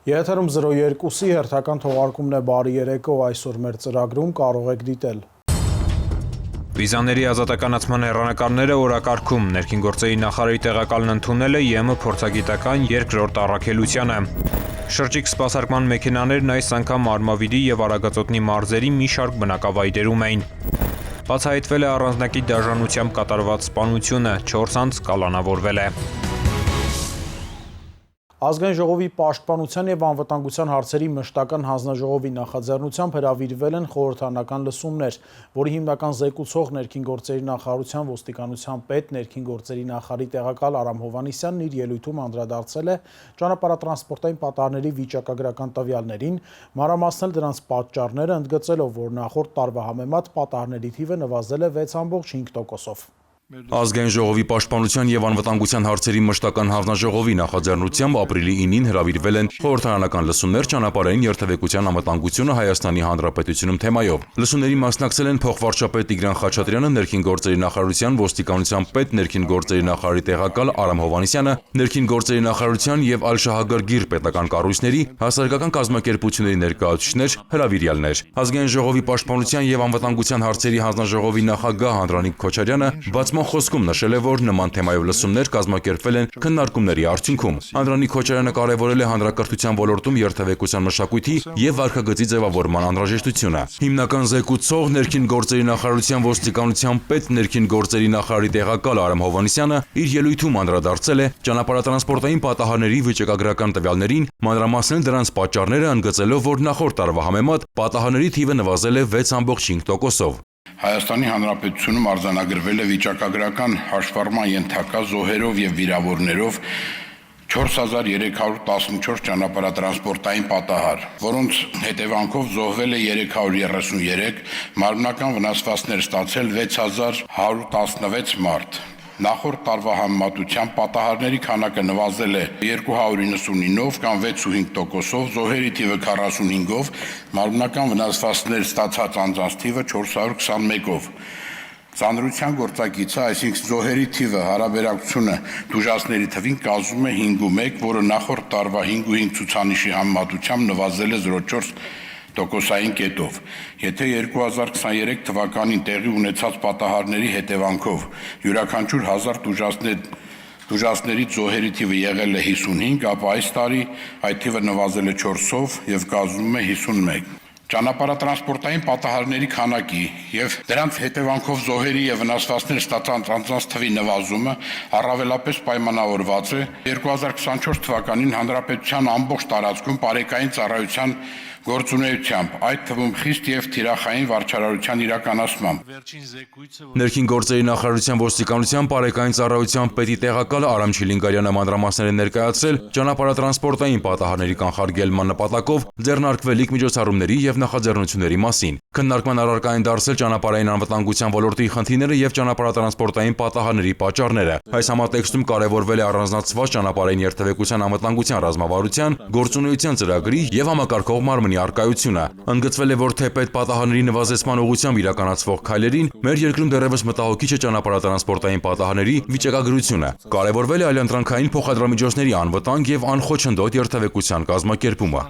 Եթերում 02-ի հերթական թողարկումն է բարի երեկո, այսօր մեր ծրագրում կարող եք դիտել։ Վիզաների ազատականացման հեռանկարները օրակարգում, ներքին գործերի նախարարի տեղակալն ընդունել է ԵՄ փորձագիտական երկրորդ առաքելությանը։ Շրջիկ սպասարկման մեքենաներն այս անգամ Արմավիրի և Արագածոտնի մարզերի մի շարք բնակավայրերում էին։ Բացահայտվել է առանձնակի դաժանությամբ կատարված սպանությունը, 4 անձ կալանավորվել է։ Ազգային ժողովի պաշտպանության և անվտանգության հարցերի մշտական հանձնաժողովի նախաձեռնությամբ հրավիրվել են խորհրդարանական լսումներ, որի հիմնական զեկուցող ներքին գործերի նախարարության ոստիկանության պետ, ներքին գործերի նախարարի տեղակալ Արամ Հովհաննիսյանն իր ելույթում անդրադարձել է ճանապարհատրանսպորտային պատահարների վիճակագրական տվյալներին, մանրամասնել դրանց պատճառները, ընդգծելով, որ նախորդ տարվա համեմատ պատահարների թիվը նվազել է 6,5%-ով։ Ազգային ժողովի պաշտպանության և անվտանգության հարցերի մշտական հանձնաժողովի նախաձեռնությամբ ապրիլի 9-ին հրավիրվել են խորհրդարանական լսումներ ճանապարհային երթևեկության անվտանգությունը Հայաստանի Հանրապետությունում թեմայով։ Լսումներին մասնակցել են փոխվարչապետ Տիգրան Խաչատրյանը, ներքին գործերի նախարարության ոստիկանության պետ, ներքին գործերի նախարարի տեղակալ Արամ Հովհաննիսյանը, ներքին գործերի նախարարության և Ալ-Շահագիր պետական կառույցների, հասարակական կազմակերպությունների ներկայացուցիչներ, հրավիրյալներ։ Ազգային ժողովի պաշտպանության և անվտանգության հարցերի հանձնաժողովի նախագահ Անդրանիկ Քոչարյանը բացման խոսքում նշել է, որ նման թեմայով լսումներ կազմակերպվել են քննարկումների արդյունքում։ Անդրանիկ Քոչարյանը կարևորել է հանրակրթության ոլորտում երթևեկության մշակույթի և վարքագծի ձևավորման անհրաժեշտությունը։ Հիմնական զեկուցող ներքին գործերի նախարարության ոստիկանության պետ, ներքին գործերի նախարարի տեղակալ Արամ Հովհաննիսյանը իր ելույթում անդրադարձել է ճանապարհատրանսպորտային պատահարների վիճակագրական տվյալներին, մանրամասնել դրանց պատճառները, ընդգծելով, որ նախորդ տարվա համեմատ պատահարների թիվը նվազել է 6,5%-ով։ Հայաստանի Հանրապետությունում արձանագրվել է վիճակագրական հաշվառման ենթակա զոհերով և վիրավորներով 4314 ճանապարհատրանսպորտային պատահար, որոնց հետևանքով զոհվել է 333, մարմնական վնասվածքներ ստացել 6116 մարդ։ Նախորդ տարվա համեմատությամբ պատահարների քանակը նվազել է 299-ով կամ 6,5%-ով, զոհերի թիվը 45-ով, մարմնական վնասվածքներ ստացած անձանց թիվը 421-ով։ Ծանրության գործակիցը, այսինքն զոհերի թիվը հարաբերակցությունը տուժածների թվին կազմում է 5:1, որը նախորդ տարվա 5:5 ցուցանիշի համեմատությամբ նվազել է 0,4%-ային կետով։ Եթե 2023 թվականին տեղի ունեցած պատահարների հետևանքով յուրաքանչյուր 1000 տուժածներից զոհերի թիվը եղել է 55, ապա այս տարի այդ թիվը նվազել է 4-ով և կազմում է 51։ Ճանապարհատրանսպորտային պատահարների քանակի և դրանց հետևանքով զոհերի և վնասվածքներ ստացած անձանց թվի նվազումը առավելապես պայմանավորված է 2024 թվականին հանրապետության ամբողջ տարածքում պարեկային ծառայության գործունեությամբ, այդ թվում խիստ և թիրախային վարչարարության իրականացմամբ։ Ներքին գործերի նախարարության ոստիկանության պարեկային ծառայության պետի տեղակալ Արամ Չիլինգարյանը մանրամասներ է ներկայացրել ճանապարհատրանսպորտային պատահարների կանխարգելման նպատակով ձեռնարկվելիք միջոցառումների և նախաձեռնությունների մասին։ Քննարկման առարկա են դարձել ճանապարհային անվտանգության ոլորտի խնդիրները և ճանապարհատրանսպորտային պատահարների պատճառները։ Այս համատեքստում կարևորվել է առանձնացված ճանապարհային երթևեկության անվտանգության ռազմավարության, գործունեության ծրագրի և համակարգող մարմնի առկայությունը։ Ընդգծվել է, որ թեպետ պատահարների նվազեցման ուղղությամբ իրականացվող քայլերին, մեր երկրում դեռևս մտահոգիչ է ճանապարհատրանսպորտային պատահարների վիճակագրությունը։ Կարևորվել է այլընտրանքային փոխադրամիջոցների անվտանգ և անխոչնդոտ երթևեկության կազմակերպումը։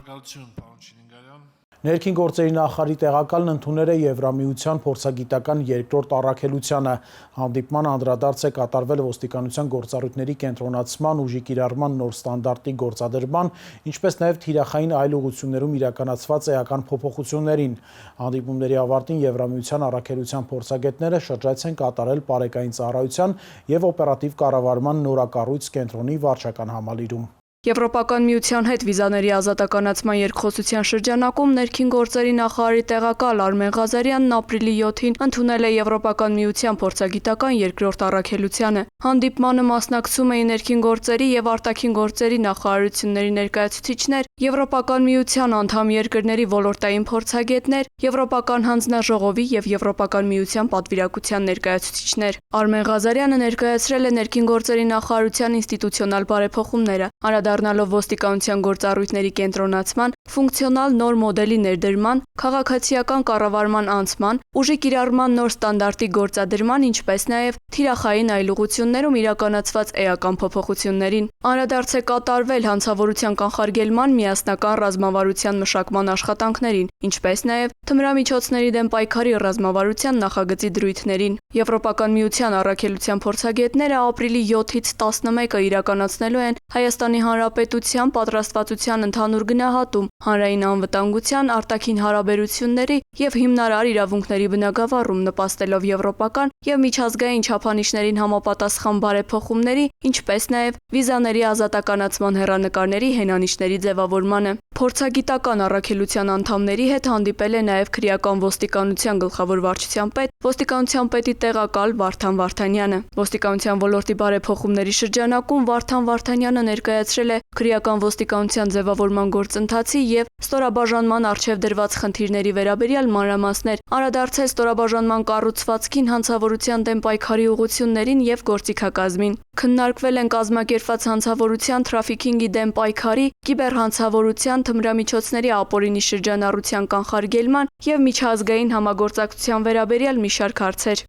Ներքին գործերի նախարարի տեղակալն ընդունել է Եվրամիության փորձագիտական երկրորդ առաքելությանը։ Հանդիպման անդրադարձ է կատարվել ոստիկանության գործառույթների կենտրոնացման, ուժի կիրառման նոր ստանդարտի գործադրման, ինչպես նաև թիրախային այլ ուղղություններում իրականացված էական փոփոխություններին։ Հանդիպումների ավարտին Եվրամիության առաքելության փորձագետները շրջայց են կատարել պարեկային ծառայության և օպերատիվ կառավարման նորակառույց կենտրոնի վարչական համալիրում։ Եվրոպական միության հետ վիզաների ազատականացման երկխոսության շրջանակում ներքին գործերի նախարարի տեղակալ Արմեն Ղազարյանն ապրիլի 7-ին ընդունել է Եվրոպական միության փորձագիտական երկրորդ առաքելությանը։ Հանդիպմանը մասնակցում էին ներքին գործերի և արտաքին գործերի նախարարությունների ներկայացուցիչներ, Եվրոպական միության անդամ երկրների ոլորտային փորձագետներ, Եվրոպական հանձնաժողովի և Եվրոպական միության պատվիրակության ներկայացուցիչներ։ Արմեն Ղազարյանը ներկայացրել է ներքին գործերի նախարարության ինստիտուցիոնալ բարեփոխումները, անդրադառնալով ոստիկանության գործառույթների կենտրոնացման, ֆունկցիոնալ նոր մոդելի ներդրման, քաղաքացիական կառավարման անցման, ուժի կիրառման նոր ստանդարտի գործադրման, ինչպես նաև թիրախային այլ ուղղություններում իրականացված էական փոփոխություններին։ Անդրադարձ է կատարվել հանցավորության կանխարգելման, միասնական ռազմավարության մշակման աշխատանքներին, ինչպես նաև թմրամիջոցների դեմ պայքարի ռազմավարության նախագծի դրույթներին։ Եվրոպական միության առաքելության փորձագետները ապրիլի 7-ից 11-ը իրականացնելու են Հայաստանի Հանրապետության պատրաստվածության ընդհանուր գնահատում, հանրային անվտանգության, արտաքին հարաբերությունների և հիմնարար իրավունքների բնագավառում, նպաստելով եվրոպական և միջազգային չափանիշներին համապատասխան բարեփոխումների, ինչպես նաև վիզաների ազատականացման հեռանկարների հենանիշների ձևավորմանը։ Փորձագիտական առաքելության անդամների հետ հանդիպել է նաև քրեական ոստիկանության գլխավոր վարչության պետ, ոստիկանության պետի տեղակալ Վարդան Վարդանյանը։ Ոստիկանության ոլորտի բարեփոխումների շրջանակում Վարդան Վարդանյանը ներկայացրել է քրեական ոստիկանության ձևավորման գործընթացի և ստորաբաժանման առջև դրված խնդիրների վերաբերյալ մանրամասներ, անդրադարձել ստորաբաժանման կառուցվածքին, հանցավորության դեմ պայքարի ուղղություններին և գործիքակազմին։ Քննարկվել են կազմակերպված հանցավորության, թրաֆիքինգի դեմ պայքարի, կիբերհանցավորության, թմրամիջոցների ապօրինի շրջանառության կանխարգելման և միջազգային համագործակցության վերաբերյալ մի շարք հարցեր։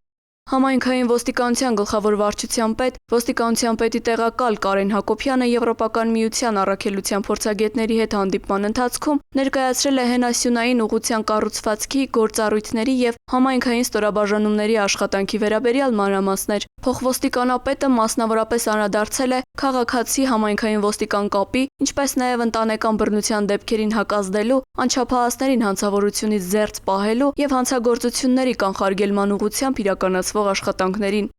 Համայնքային ոստիկանության գլխավոր վարչության պետ, ոստիկանության պետի տեղակալ Կարեն Հակոբյանը Եվրոպական միության առաքելության փորձագետների հետ հանդիպման ընթացքում ներկայացրել է հենասյունային ուղղության կառուցվածքի, գործառույթների և համայնքային ստորաբաժանումների աշխատանքի վերաբերյալ մանրամասներ։ Փոխոստիկանապետը մասնավորապես անդրադարձել է քաղաքացի համայնքային ոստիկան կապի, ինչպես նաև ընտանեկան բռնության դեպքերին հակազդելու, անչափահասներին հանցավորությունից զերծ պահելու և հանցագործությունների կանխարգելման ուղղությամբ իրականացվող աշխատանքներին։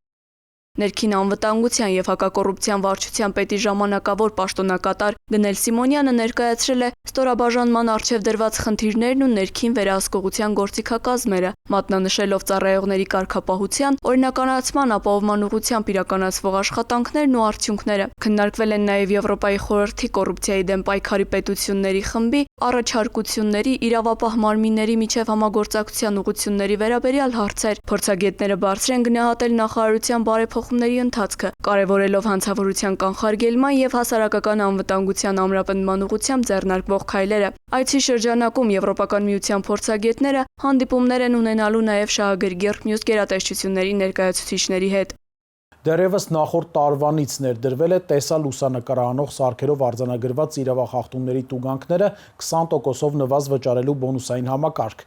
Ներքին անվտանգության և հակակոռուպցիան վարչության պետի ժամանակավոր պաշտոնակատար Գնել Սիմոնյանը ներկայացրել է ստորաբաժանման առջև դրված խնդիրներն ու ներքին վերահսկողության գործիքակազմերը, մատնանշելով ծառայողների կարգապահության, օրինականացման ապահովման ուղղությամբ իրականացվող աշխատանքներն ու արդյունքները։ Քննարկվել են նաև Եվրոպայի խորհրդի կոռուպցիայի դեմ պայքարի պետությունների խմբի առաջարկությունների, իրավապահ մարմինների միջև համագործակցության ուղղությունների վերաբերյալ հարցեր։ Փորձագետները բարձր են գնահատել նախարարության բարեփոխումների ընթացքը, կարևորելով հանցավորության կանխարգելման և հասարակական անվտանգության ամրապնդման ուղղությամբ ձեռնարկվող քայլերը։ Այցի շրջանակում Եվրոպական միության փորձագետները հանդիպումներ են ունենալու նաև շահագրգիռ մյուս գերատեսչությունների ներկայացուցիչների հետ։ Դեռևս նախորդ տարվանից ներդրվել է տեսա-լուսանկարահանող սարքերով արձանագրված իրավախախտումների տուգանքները 20%-ով նվազ վճարելու բոնուսային համակարգ։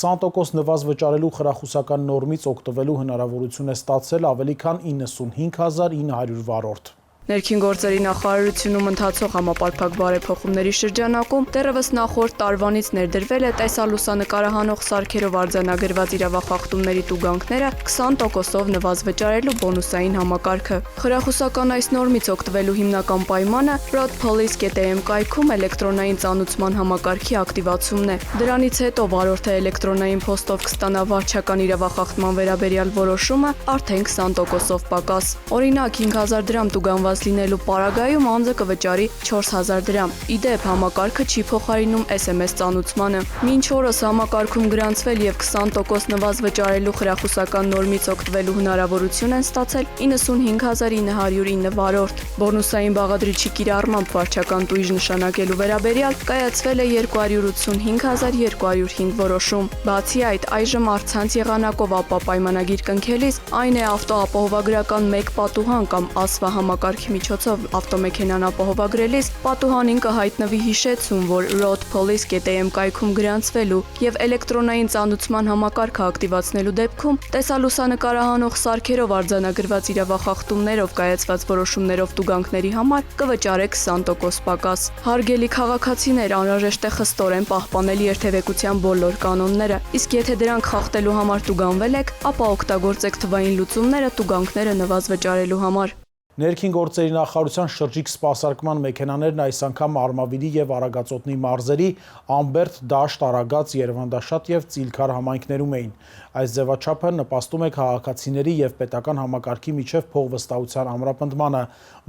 20% նվազ վճարելու խրախուսական նորմից օգտվելու հնարավորություն է ստացել ավելի քան 95,900 վարորդ։ Ներքին գործերի նախարարությունում ընթացող համապարփակ բարեփոխումների շրջանակում դեռևս նախորդ տարվանից ներդրվել է տեսա-լուսանկարահանող սարքերով արձանագրված իրավախախտումների տուգանքները 20%-ով նվազ վճարելու բոնուսային համակարգը։ Խրախուսական այս նորմից օգտվելու հիմնական պայմանը roadpolice.am կայքում էլեկտրոնային ծանուցման համակարգի ակտիվացումն է։ Դրանից հետո վարորդը էլեկտրոնային փոստով կստանա վարչական իրավախախտման վերաբերյալ որոշումը արդեն 20%-ով պակաս։ Օրինակ 5000 դրամ տուգանված լինելու պարագայում անձը կվճարի 4000 դրամ։ Իդեպ համակարգը չի փոխարինում SMS ծանուցմանը։ Մինչ օրս համակարգում գրանցվել և 20% նվազ վճարելու խրախուսական նորմից օգտվելու հնարավորություն են ստացել 95909 վարորդ։ Բոնուսային բաղադրիչի կիրառմամբ վարչական տույժ նշանակելու վերաբերյալ կայացվել է 285205 որոշում։ Բացի այդ, այժմ առցանց եղանակով ապա պայմանագիր կնքելիս, այն է ավտոապահովագրական 1 պատուհան կամ ASFA համակարգի միջոցով ավտոմեքենան ապահովագրելիս պատուհանին կհայտնվի հիշեցում, որ roadpolice.am կայքում գրանցվելու և էլեկտրոնային ծանուցման համակարգը ակտիվացնելու դեպքում տեսա-լուսանկարահանող սարքերով արձանագրված իրավախախտումներով կայացված որոշումներով տուգանքների համար կվճարեք 20% պակաս։ Հարգելի քաղաքացիներ, անհրաժեշտ է խստորեն պահպանել երթևեկության բոլոր կանոնները, իսկ եթե դրանք խախտելու համար տուգանվել եք, ապա օգտագործեք թվային լուծումները տուգանքները նվազ վճարելու համար։ Ներքին գործերի նախարարության շրջիկ սպասարկման մեքենաներն այս անգամ Արմավիրի և Արագածոտնի մարզերի Ամբերդ, Դաշտ, Արագած, Երևանդաշատ և Ծիլքար համայնքներում էին։ Այս ձևաչափը նպաստում է քաղաքացիների և պետական համակարգի միջև փողվստահության ամրապնդմանը,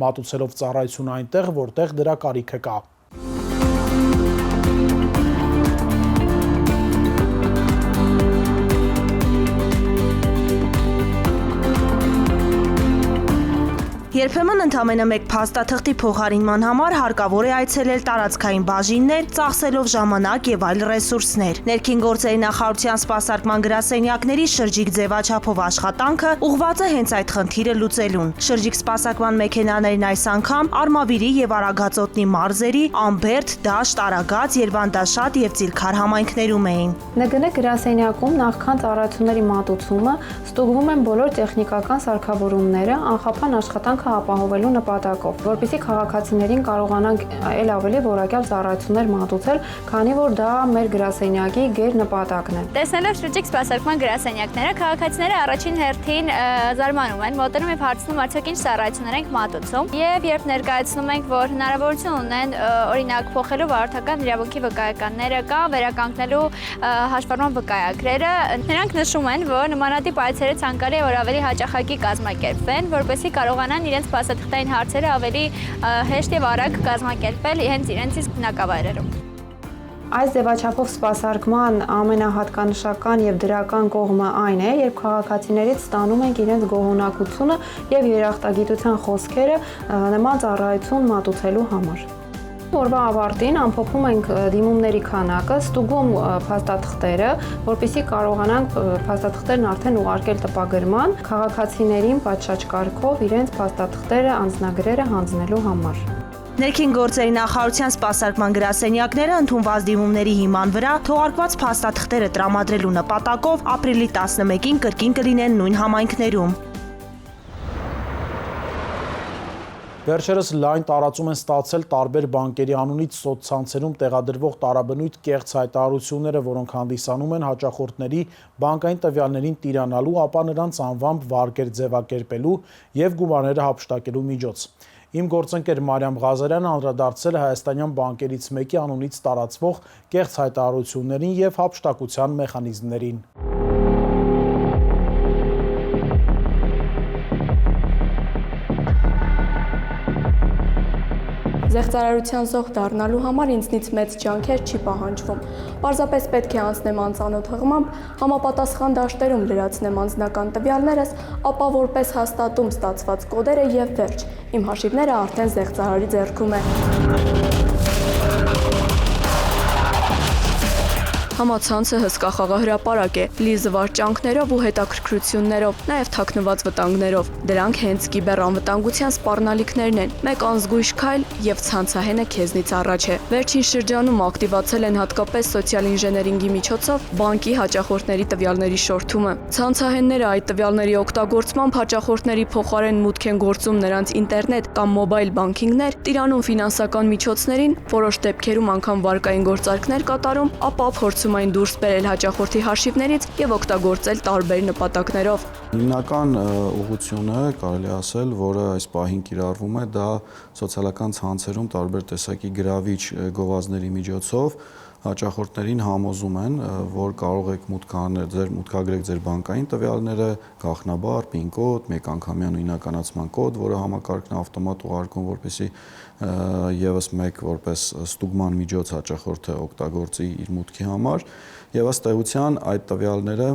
մատուցելով ծառայություն այնտեղ, որտեղ դրա կարիքը կա։ Երբեմն ընդամենը մեկ փաստաթղթի փոխարինման համար հարկավոր է այցելել տարածքային բաժիններ, ծախսելով ժամանակ եւ այլ ռեսուրսներ։ Ներքին գործերի նախարարության սպասարկման գրասենյակների շրջիկ ձևաչափով աշխատանքը ուղղված է հենց այդ խնդիրը լուծելուն։ Շրջիկ սպասարկման մեքենաներն այս անգամ Արմավիրի եւ Արագածոտնի մարզերի Ամբերդ, Դաշտ, Արագած, Երվանդաշատ եւ Ծիլքար համայնքներում էին։ ՆԳՆ գրասենյակում նախքան ծառայությունների մատուցումը ստուգվում են բոլոր տեխնիկական սարքավորումները անխափան աշխատանքը ապահովելու նպատակով, որպեսզի քաղաքացիներին կարողանանք այլ ավելի որակյալ ծառայություններ մատուցել, քանի որ դա մեր գրասենյակի գերնպատակն է։ Տեսնելով շրջիկ սպասարկման գրասենյակները, քաղաքացիները առաջին հերթին զարմանում են, մոտենում եւ հարցնում արդյոք ինչ ծառայություններ ենք մատուցում, եւ երբ ներկայացնում ենք, որ հնարավորություն ունեն օրինակ փոխելու վարորդական իրավունքի վկայականները կամ վերականգնելու հաշվառման վկայագրերը, նրանք նշում են, որ նմանատիպ այցերը ցանկալի է որ ավելի հաճախակի կազմակերպվեն, որպեսզի կարողանան իրենց փաստաթղթային հարցերը ավելի հեշտ եւ արագ կազմակերպել հենց իրենց իսկ բնակավայրերում։ Այս ձևաչափով սպասարկման ամենահատկանշական եւ դրական կողմը այն է, երբ քաղաքացիներից ստանում ենք իրենց գոհունակությունը եւ երախտագիտության խոսքերը նման ծառայություն մատուցելու համար։ Օրվա ավարտին ամփոփում ենք դիմումների քանակը, ստուգում փաստաթղթերը, որպեսզի կարողանանք փաստաթղթերն արդեն ուղարկել տպագրման քաղաքացիներին պատշաճ կարգով իրենց փաստաթղթերը, անձնագրերը հանձնելու համար։ Ներքին գործերի նախարարության սպասարկման գրասենյակները ընդունված դիմումների հիման վրա թողարկված փաստաթղթերը տրամադրելու նպատակով ապրիլի 11-ին կրկին կլինեն նույն համայնքներում։ Վերջերս լայն տարածում են ստացել տարբեր բանկերի անունից սոցցանցերում տեղադրվող տարաբնույթ կեղծ հայտարարությունները, որոնք հանդիսանում են հաճախորդների բանկային տվյալներին տիրանալու, ապա նրանց անվամբ վարկեր ձևակերպելու եւ գումարները հափշտակելու միջոց։ Իմ գործընկեր Մարիամ Ղազարյանը անդրադարձել է հայաստանյան բանկերից մեկի անունից տարածվող կեղծ հայտարարություններին եւ հափշտակության մեխանիզմներին։ Զեղծարարության զոհ դառնալու համար ինձնից մեծ ջանքեր չի պահանջվում։ Պարզապես պետք է անցնեմ անծանոթ հղմամբ, համապատասխան դաշտերում լրացնեմ անձնական տվյալներս, ապա որպես հաստատում ստացված կոդերը եւ վերջ։ Իմ հաշիվները արդեն զեղծարարի ձեռքում է։ Համացանցը հսկա խաղահրապարակ է, լի զվարճանքներով ու հետաքրքրություններով, նաև թաքնված վտանգներով։ Դրանք հենց կիբեռանվտանգության սպառնալիքներն են։ Մեկ անզգույշ քայլ եւ ցանցահենը քեզնից առաջ է։ Վերջին շրջանում ակտիվացել են հատկապես սոցիալ ինժեներինգի միջոցով բանկի հաճախորդների տվյալների շորթումը։ Ցանցահենները այդ տվյալների օգտագործմամբ հաճախորդների փոխարեն մուտք են գործում նրանց ինտերնետ կամ մոբայլ բանկինգներ, տիրանում ֆինանսական միջոցներին, որոշ դեպքերում անգամ վարկային գործարքներ կատարում, ապա փորձում այն դուրս բերել հաճախորդի հաշիվներից եւ օգտագործել տարբեր նպատակներով։ Հիմնական ուղղությունը կարելի ասել, որը այս պահին կիրառվում է, դա սոցիալական ցանցերում տարբեր տեսակի գրավիչ գովազդների միջոցով հաճախորդներին համոզում են, որ կարող եք մուտքագրեք ձեր բանկային տվյալները, գաղտնաբար, PIN-կոդ, մեկանգամյա նույնականացման կոդ, որը համակարգն ավտոմատ ուղարկում, որպեսզի եւս մեկ որպես ստուգման միջոց հաճախորդը օգտագործի իր մուտքի համար, եւ ըստ էության այդ տվյալները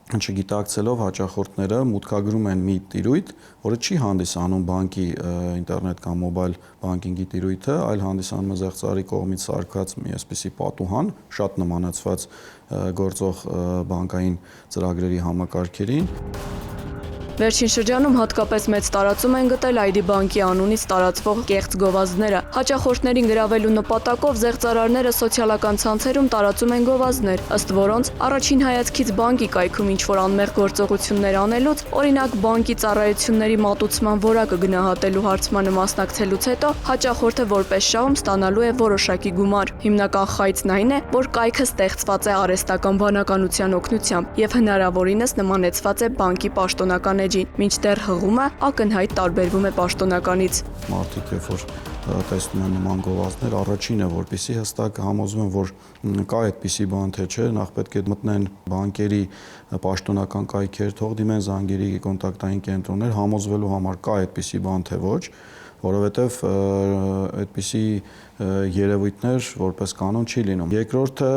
չգիտակցելով հաճախորդները մուտքագրում են մի տիրույթ, որը չի հանդիսանում բանկի ինտերնետ կամ մոբայլ բանկինգի տիրույթը, այլ հանդիսանում է զեղծարարի կողմից սարքած մի այսպիսի պատուհան, շատ նմանացված գործող բանկային ծրագրերի համակարգերին։ Վերջին շրջանում հատկապես մեծ տարածում են գտել ID բանկի անունից տարածվող կեղծ գովազդները։ Հաճախորդներին գրավելու նպատակով զեղծարարները սոցիալական ցանցերում տարածում են գովազդներ, ըստ որոնց առաջին հայացքից բանկի կայքում ինչ-որ անմեղ գործողություններ անելուց, օրինակ բանկի ծառայությունների մատուցման որակը գնահատելու հարցմանը մասնակցելուց հետո հաճախորդը որպես շահում ստանալու է որոշակի գումար։ Հիմնական խայծն այն է, որ կայքը ստեղծված է արհեստական բանականության օգնությամբ եւ հնարավորինս նմանեցված է բանկի պաշտոնական մինչդեռ հղումը ակնհայտ տարբերվում է պաշտոնականից։ Մարդիկ երբ որ տեսնում են նման գովազդներ, առաջինը որպեսզի հստակ համոզվում են, որ կա այդպիսի բան թե չէ, նախ պետք է մտնեն բանկերի պաշտոնական կայքեր, թող դիմեն զանգերի կոնտակտային կենտրոններ, համոզվելու համար կա այդպիսի բան թե ոչ, որովհետև այդպիսի երևույթներ որպես կանոն չի լինում։ Երկրորդը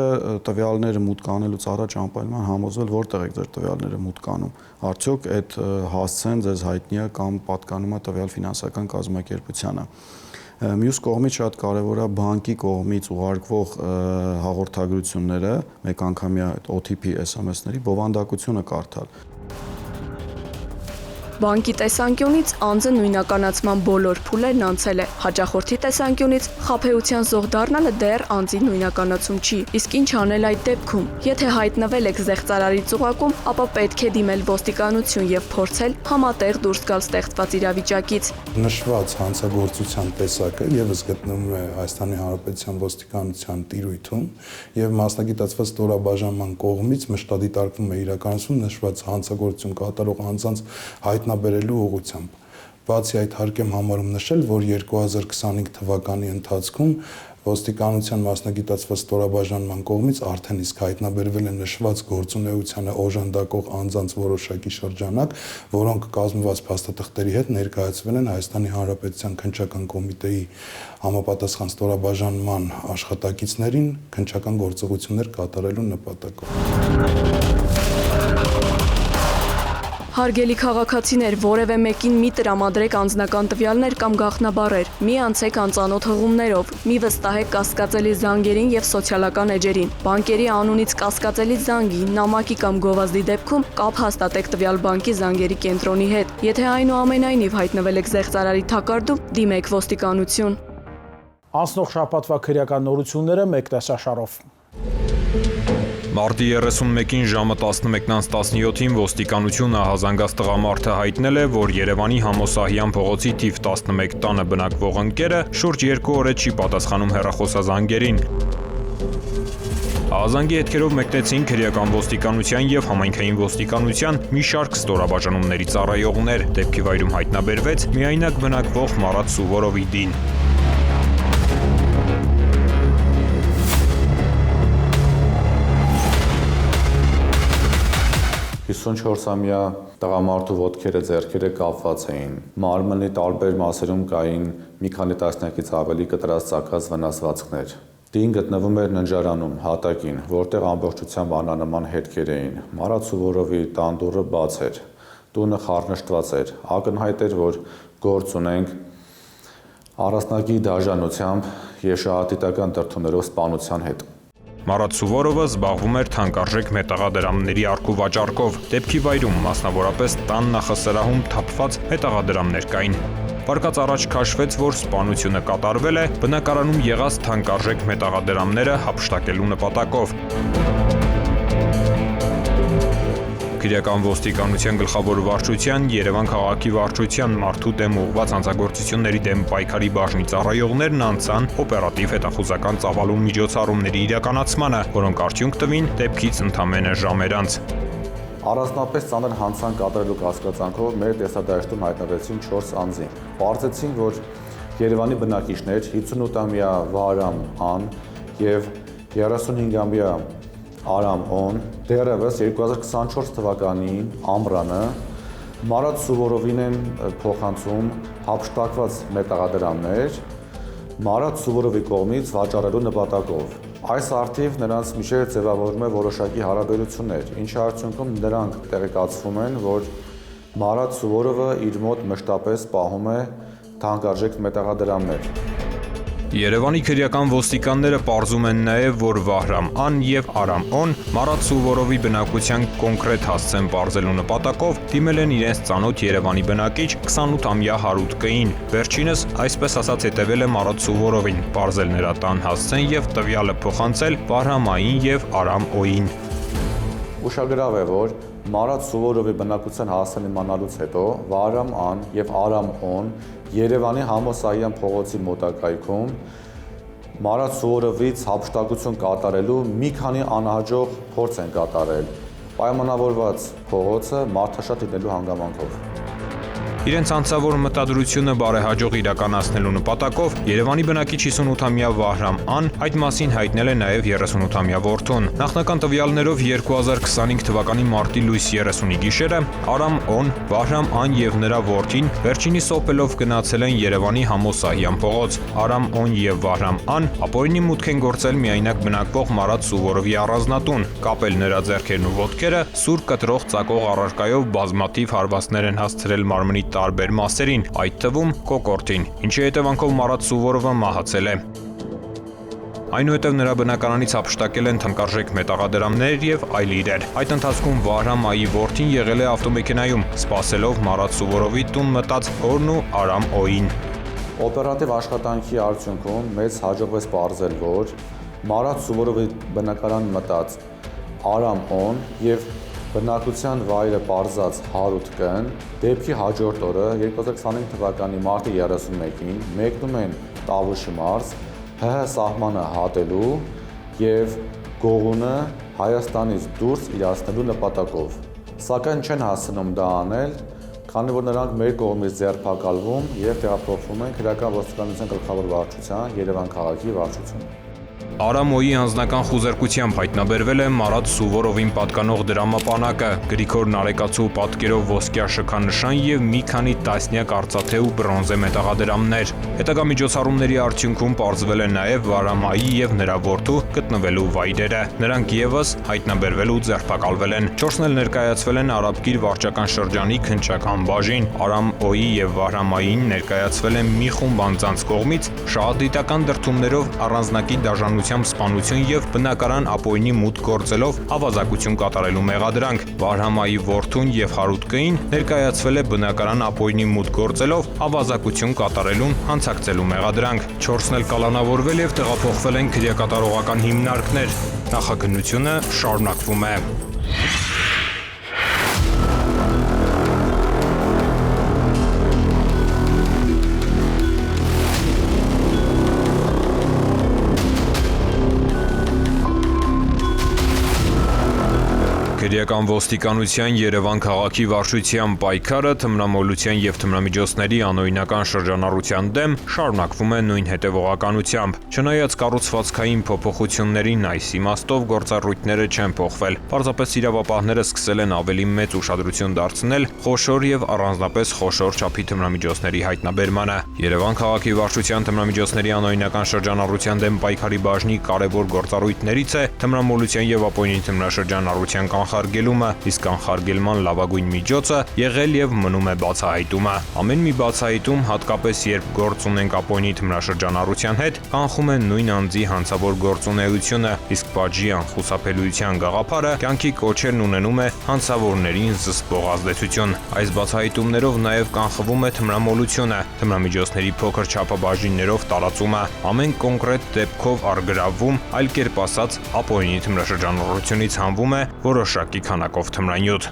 տվյալները մուտք անելուց առաջ անպայման համոզվել որտեղ եք ձեր տվյալները մուտք անում։ Արդյոք այդ հասցեն ձեզ հայտնի է կամ պատկանում է տվյալ ֆինանսական կազմակերպությանը։ Մյուս կողմից շատ կարևոր է բանկի կողմից ուղարկվող հաղորդագրությունները, մեկ անգամյա OTP SMS-ների բովանդակությունը կարդալ։ Բանկի տեսանկյունից անձը նույնականացման բոլոր փուլերն անցել է, հաճախորդի տեսանկյունից խաբեության զոհ դառնալը դեռ անձի նույնականացում չի, իսկ ինչ անել այդ դեպքում։ Եթե հայտնվել եք զեղծարարի ծուղակում, ապա պետք է դիմել ոստիկանություն եւ փորձել համատեղ դուրս գալ ստեղծված իրավիճակից։ Նշված հանցագործության տեսակը եւս գտնվում է Հայաստանի Հանրապետության ոստիկանության տիրույթում եւ մասնագիտացված ստորաբաժանման կողմից մշտադիտարկվում է իրականացում նշված հանցագործություն կատարող անձանց հայտնաբերելու ուղղությամբ։ Բացի այդ հարկ եմ համարում նշել, որ 2025 թվականի ընթացքում ոստիկանության մասնագիտացված ստորաբաժանման կողմից արդեն իսկ հայտնաբերվել է նշված գործունեությանը օժանդակող անձանց որոշակի շրջանակ, որոնք կազմված փաստաթղթերի հետ ներկայացվել են Հայաստանի Հանրապետության քննչական կոմիտեի համապատասխան ստորաբաժանման աշխատակիցներին քննչական գործողություններ կատարելու նպատակով։ Հարգելի քաղաքացիներ, որևէ մեկին մի տրամադրեք անձնական տվյալներ կամ գաղտնաբառեր, մի անցեք անծանոթ հղումներով, մի վստահեք կասկածելի զանգերին եւ սոցիալական էջերին։ Բանկերի անունից կասկածելի զանգի, նամակի կամ գովազդի դեպքում կապ հաստատեք տվյալ բանկի զանգերի կենտրոնի հետ։ Եթե այնուամենայնիվ հայտնվել եք զեղծարարի թակարդում, դիմեք ոստիկանություն։ Անցնող շաբաթվա քրեական նորությունները մեկ տեսաշարով։ Մարտի 31-ին ժամը 11:17-ին ոստիկանությունը ահազանգած տղամարդը հայտնել է, որ Երևանի Համոսահյան փողոցի թիվ 11 տանը բնակվող ընկերը շուրջ 2 օր է չի պատասխանում հեռախոսազանգերին։ Ահազանգի հետքերով մեկնեցին քրեական ոստիկանության եւ համայնքային ոստիկանության մի շարք ստորաբաժանումների ծառայողներ։ Դեպքի վայրում հայտնաբերվեց միայնակ բնակվող Մարատ Սուվորովի դին։ 54-ամյա տղամարդու ոտքերը ձեռքերը կապված էին։ Մարմնի տարբեր մասերում կային մի քանի տասնյակից ավելի կտրած ծակած վնասվածքներ։ Դին գտնվում էր ննջարանում, հատակին, որտեղ ամբողջությամբ անանման հետքեր էին։ Մարատ Սուվորովի տան դուռը բաց էր։ Տունը խառնշտված էր։ Ակնհայտ էր, որ գործ ունենք առանձնակի դաժանությամբ եւ շահադիտական դրդումներով սպանության հետ։ Մարատ Սուվորովը զբաղվում էր թանկարժեք մետաղադրամների առքու վաճառքով։ Դեպքի վայրում, մասնավորապես տան նախասրահում թափված մետաղադրամներ կային։ Վարկած առաջ քաշվեց, որ սպանությունը կատարվել է բնակարանում եղած թանկարժեք մետաղադրամները հափշտակելու նպատակով։ Քրեական ոստիկանության գլխավոր վարչության, Երևան քաղաքի վարչության մարդու դեմ ուղղված հանցագործությունների դեմ պայքարի բաժնի ծառայողներն անցան օպերատիվ հետախուզական ծավալուն միջոցառումների իրականացմանը, որոնք արդյունք տվին դեպքից ընդամենը ժամեր անց։ Առանձնապես ծանր հանցանք կատարելու կասկածանքով մեր տեսադաշտում հայտնվեցին 4 անձին։ Պարզեցին, որ Երևանի բնակիչներ 58-ամյա Վահրամ Ան եւ 35-ամյա Արամ Օն դեռևս 2024 թվականին ամռանը Մարատ Սուվորովին են փոխանցում հափշտակված մետաղադրամներ Մարատ Սուվորովի կողմից վաճառելու նպատակով։ Այս արդիվ նրանց միջև ձևավորվում է որոշակի հարաբերություններ, ինչի արդյունքում նրանք տեղեկացվում են, որ Մարատ Սուվորովը իր մոտ մշտապես պահում է թանկարժեք մետաղադրամներ։ Երևանի քրեական ոստիկանները պարզում են նաև, որ Վահրամ Ան եւ Արամ Օն Մարատ Սուվորովի բնակության կոնկրետ հասցեն պարզելու նպատակով դիմել են իրենց ծանոթ Երևանի բնակիչ 28-ամյա Հարութ Կ-ին։ Վերջինս այսպես ասած հետևել է Մարատ Սուվորովին, պարզել նրա տան հասցեն եւ տվյալը փոխանցել Վահրամ Ային եւ Արամ Օ-ին։ Ուշագրավ է, որ Մարատ Սուվորովի բնակության հասցեն իմանալուց հետո Վահրամ Ան եւ Արամ Օն Երևանի Համոսահյան փողոցի մոտակայքում Մարատ Սուվորովից հափշտակություն կատարելու մի քանի անհաջող փորձ են կատարել, պայմանավորված փողոցը մարդաշատ լինելու հանգամանքով։ Իրենց անձավոր մտադրությունը բարեհաջող իրականացնելու նպատակով Երևանի բնակիչ 58-ամյա Վահրամ Ան այդ մասին հայտնել է նաև 38-ամյա որդուն։ Նախնական տվյալներով 2025 թվականի մարտի լույս 30-ի գիշերը Արամ Օն, Վահրամ Ան եւ նրա որդին վերջինիս օպելով գնացել են Երևանի Համոսահյան փողոց։ Արամ Օն եւ Վահրամ Ան ապօրինի մուտք են գործել միայնակ բնակվող Մարատ Սուվորովի առանձնատուն, կապել նրա ձեռքերն ու ոտքերը, սուր կտրող ծակող առարկայով բազմաթիվ հարվածներ են հասցրել մարմնի տարբեր մասերին, այդ թվում կոկորդին, ինչի հետևանքով Մարատ Սուվորովը մահացել է։ Այնուհետև նրա բնակարանից հափշտակել են թանկարժեք մետաղադրամներ եւ այլ իրեր։ Այդ ընթացքում Վահրամ Այի որդին եղել է ավտոմեքենայում, սպասելով Մարատ Սուվորովի տուն մտած օրն ու Արամ Օին։ Օպերատիվ աշխատանքի արդյունքում մեզ հաջողվեց պարզել, որ Մարատ Սուվորովի բնակարան մտած Արամ Օն եւ բնակության վայրը պարզած Հարութ Կ-ն դեպքի հաջորդ օրը 2025 թվականի մարտի 31-ին մեկնում են Տավուշի մարզ ՀՀ սահմանը հատելու եւ գողունը Հայաստանից դուրս իրացնելու նպատակով։ Սակայն չեն հասցնում դա անել, քանի որ նրանք մեր կողմից ձերբակալվում եւ տեղափոխվում են քրեական ոստիկանության գլխավոր վարչության Երևան քաղաքի վարչություն։ Արամ Օյի անձնական խուզարկությամբ հայտնաբերվել է Մարատ Սուվորովին պատկանող դրամապանակը, Գրիգոր Նարեկացու պատկերով ոսկյա շքանշան եւ մի քանի տասնյակ արծաթե ու բրոնզե մետաղադրամներ։ Հետագա միջոցառումների արդյունքում պարզվել է նաեւ Արամ Օյի եւ նրա որդու գտնվելու վայրերը։ Նրանք եւս հայտնաբերվել ու ձերբակալվել են։ 4-ն էլ ներկայացվել են Արաբկիր վարչական շրջանի քննչական բաժին։ Արամ Օյի եւ Արամ Օյին ներկայացվել են մի խումբ անձանց կողմից շահադիտական դրդումներով առանձնակի դաշնության սպանություն եւ բնակարան ապօրինի մուտք գործելով ավազակություն կատարելու մեղադրանք։ Վահրամ Այի որդուն եւ Հարութ Կ-ին ներկայացվել է բնակարան ապօրինի մուտք գործելով ավազակություն կատարելուն հանցակցելու մեղադրանք։ 4-ն էլ կալանավորվել եւ տեղափոխվել են քրեակատարողական հիմնարկներ։ Նախաքննությունը շարունակվում է։ Քրեական ոստիկանության Երևան քաղաքի վարչության պայքարը թմրամոլության եւ թմրամիջոցների անօրինական շրջանառության դեմ շարունակվում է նույն հետևողականությամբ։ Չնայած կառուցվածքային փոփոխություններին այս իմաստով գործառույթները չեն փոխվել։ Պարզապես իրավապահները սկսել են ավելի մեծ ուշադրություն դարձնել խոշոր եւ առանձնապես խոշոր չափի թմրամիջոցների հայտնաբերմանը։ Երևան քաղաքի վարչության թմրամիջոցների անօրինական շրջանառության դեմ պայքարի բաժնի կարևոր գործառույթներից է թմրամոլության եւ ապօրինի թմրաշրջանառության կանխարգելումը, իսկ կանխարգելման լավագույն միջոցը եղել եւ մնում է բացահայտումը։ Ամեն մի բացահայտում, հատկապես երբ գործ ունենք ապօրինի թմրաշրջանառության հետ, կանխում է նույն անձի հանցավոր գործունեությունը, իսկ պատժի անխուսափելիության գաղափարը կյանքի կոչերն ունենում է հանցավորներին զսպող ազդեցություն։ Այս բացահայտումներով նաեւ կանխվում է թմրամոլությունը, թմրամիջոցների փոքր չափաբաժիններով տարածումը, ամեն կոնկրետ դեպքով առգրավվում, այլ կերպ ասած, ապօրինի թմրաշրջանառությունից հանվում է որոշակի քանակով թմրանյութ։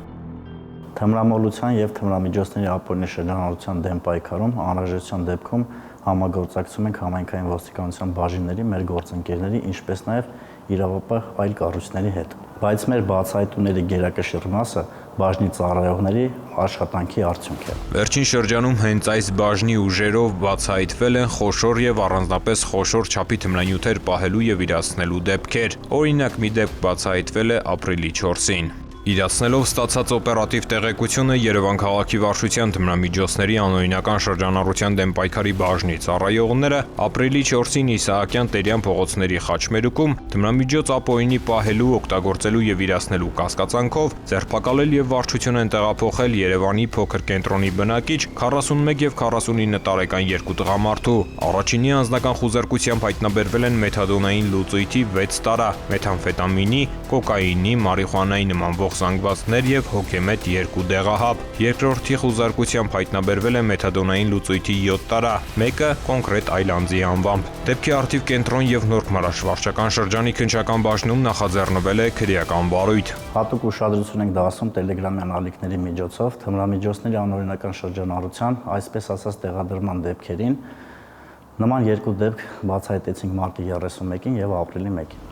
Թմրամոլության եւ թմրամիջոցների ապօրինի շրջանառության դեմ պայքարում անհրաժեշտության դեպքում համագործակցում ենք համայնքային ոստիկանության բաժինների, մեր գործընկերների, ինչպես նաեւ իրավապահ այլ կառույցների հետ։ Բայց մեր բացահայտումների գերակշիռ մասը բաժնի ծառայողների աշխատանքի արդյունք է։ Վերջին շրջանում հենց այս բաժնի ուժերով բացահայտվել են խոշոր եւ առանձնապես խոշոր չափի թմրանյութեր պահելու եւ իրացնելու դեպքեր։ Օրինակ մի դեպք բացահայտվել է ապրիլի 4-ին։ Իրացնելով ստացած օպերատիվ տեղեկությունը Երևան քաղաքի վարչության թմրամիջոցների անօրինական շրջանառության դեմ պայքարի բաժնի ծառայողները ապրիլի 4-ին Իսահակյան Տերյան փողոցների խաչմերուկում թմրամիջոց ապօրինի պահելու, օգտագործելու եւ իրացնելու կասկածանքով ձերբակալել եւ վարչություն են տեղափոխել Երևանի փոքր կենտրոնի բնակիչ 41 եւ 49 տարեկան երկու տղամարդու։ Առաջինի անձնական խուզարկությամբ հայտնաբերվել են մեթադոնային լուծույթի 6 տարա, մեթամֆետամինի, կոկաինի, մարիխուանայի նմանվող զանգվածներ եւ հոգեմետ 2 դեղահապ։ Երկրորդի խուզարկությամբ հայտնաբերվել է մեթադոնային լուծույթի 7 տարա, մեկը կոնկրետ այլ անձի անվամբ։ Դեպքի արդիվ կենտրոն եւ Նոր Մարաշ վարչական շրջանի քննչական բաժնում նախաձեռնվել է քրեական բարույթ։ Հատուկ ուշադրություն ենք դարձնում տելեգրամյան ալիքների միջոցով թմրամիջոցների անօրինական շրջանառության, այսպես ասած տեղադրման դեպքերին։ Նման երկու դեպք բացահայտեցինք մարտի 31-ին եւ ապրիլի 1-ին։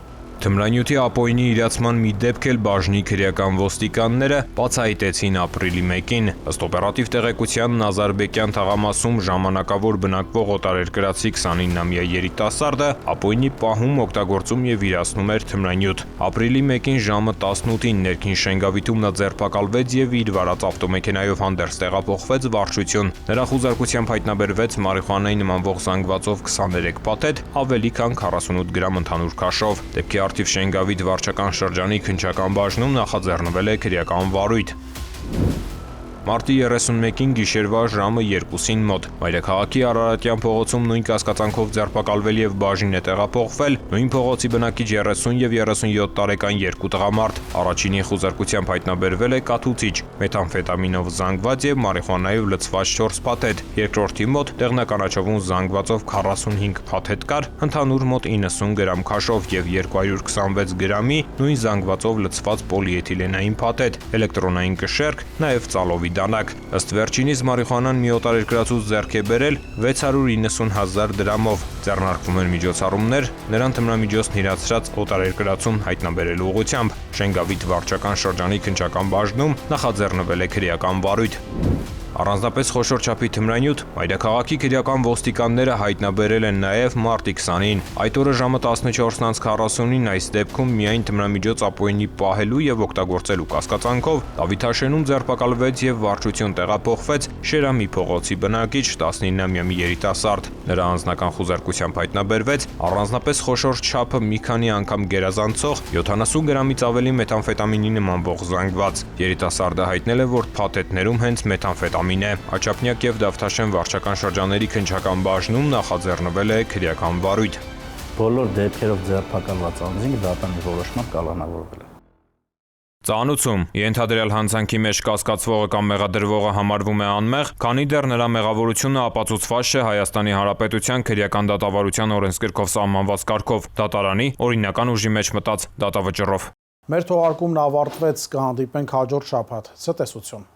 Թմրանյութի ապօրինի իրացման մի դեպք էլ բաժնի քրեական ոստիկանները բացահայտեցին ապրիլի 1-ին։ Ըստ օպերատիվ տեղեկության Նազարբեկյան թաղամասում ժամանակավոր բնակվող օտարերկրացի 29-ամյա երիտասարդը ապօրինի պահում, օգտագործում եւ իրացնում էր թմրանյութ։ Ապրիլի 1-ին ժամը 18-ին ներքին Շենգավիթում նա ձերբակալվեց եւ իր վարած ավտոմեքենայով հանդերձ տեղափոխվեց Վարչություն։ Նրա խուզարկությամբ հայտնաբերվեց մարիխուանայի նմանվող զանգվածով 23 փաթեթ, ավելի քան 48 գրամ ընդհանուր քաշով։ Դեպքի արդիվ Շենգավիթ վարչական շրջանի քննչական բաժնում նախաձեռնվել է քրեական վարույթ։ Մարտի 31-ին գիշերվա ժամը 2-ին մոտ Մայրաքաղաքի Արարատյան փողոցում նույն կասկածանքով ձերբակալվել եւ բաժին է տեղափոխվել նույն փողոցի բնակիչ 30 եւ 37 տարեկան երկու տղամարդ։ Առաջինի խուզարկությամբ հայտնաբերվել է կաթուցիչ, մեթամֆետամինով զանգված եւ մարիխուանայով լցված 4 փաթեթ։ Երկրորդի մոտ տեղնականաչովում զանգվածով 45 փաթեթ կար, ընդհանուր մոտ 90 գրամ քաշով եւ 226 գրամի նույն զանգվածով լցված պոլիէթիլենային փաթեթ, էլեկտրոնային կշեռք, նաեւ ծալովի դանակ։ Ըստ վերջինիս մարիխուանան մի օտարերկրացուց ձեռք է բերել 690,000 դրամով։ Ձեռնարկվում են միջոցառումներ նրան թմրամիջոցն իրացրած օտարերկրացուն հայտնաբերելու ուղղությամբ։ Շենգավիթ վարչական շրջանի քննչական բաժնում նախաձեռնվել է քրեական վարույթ։ Առանձնապես խոշոր չափի թմրանյութ Մայրաքաղաքի քրեական ոստիկանները հայտնաբերել են նաև մարտի 20-ին։ Այդ օրը ժամը 14:40-ին այս դեպքում միայն թմրամիջոց ապօրինի պահելու եւ օգտագործելու կասկածանքով Դավիթաշենում ձերբակալվեց եւ Վարչություն տեղափոխվեց Շերամի փողոցի բնակիչ 19-ամյա մի երիտասարդ։ Նրա անձնական խուզարկությամբ հայտնաբերվեց առանձնապես խոշոր չափը մի քանի անգամ գերազանցող 70 գրամից ավելի մեթամֆետամինի նմանվող զանգված։ Երիտասարդը հայտնել է, որ փաթեթներում հենց մեթամֆետամին Աչափնյակ եւ Դավթաշեն վարչական շրջանների քննչական բաժնում նախաձեռնվել է քրեական վարույթ։ Բոլոր դեպքերով ձերբակալված անձինք դատանի որոշմամբ կալանավորվել է։ Ծանուցում ենթադրյալ հանցանքի մեջ կասկածվողը կամ մեղադրվողը համարվում է անմեղ, քանի դեռ նրա մեղավորությունը ապացուցված չէ Հայաստանի Հանրապետության քրեական դատավարության օրենսգրքով սահմանված կարգով, դատարանի օրինական ուժի մեջ մտած դատավճռով։ Մեր թողարկումն ավարտվեց, կհանդիպենք հաջորդ շաբաթ։ Ցտեսություն։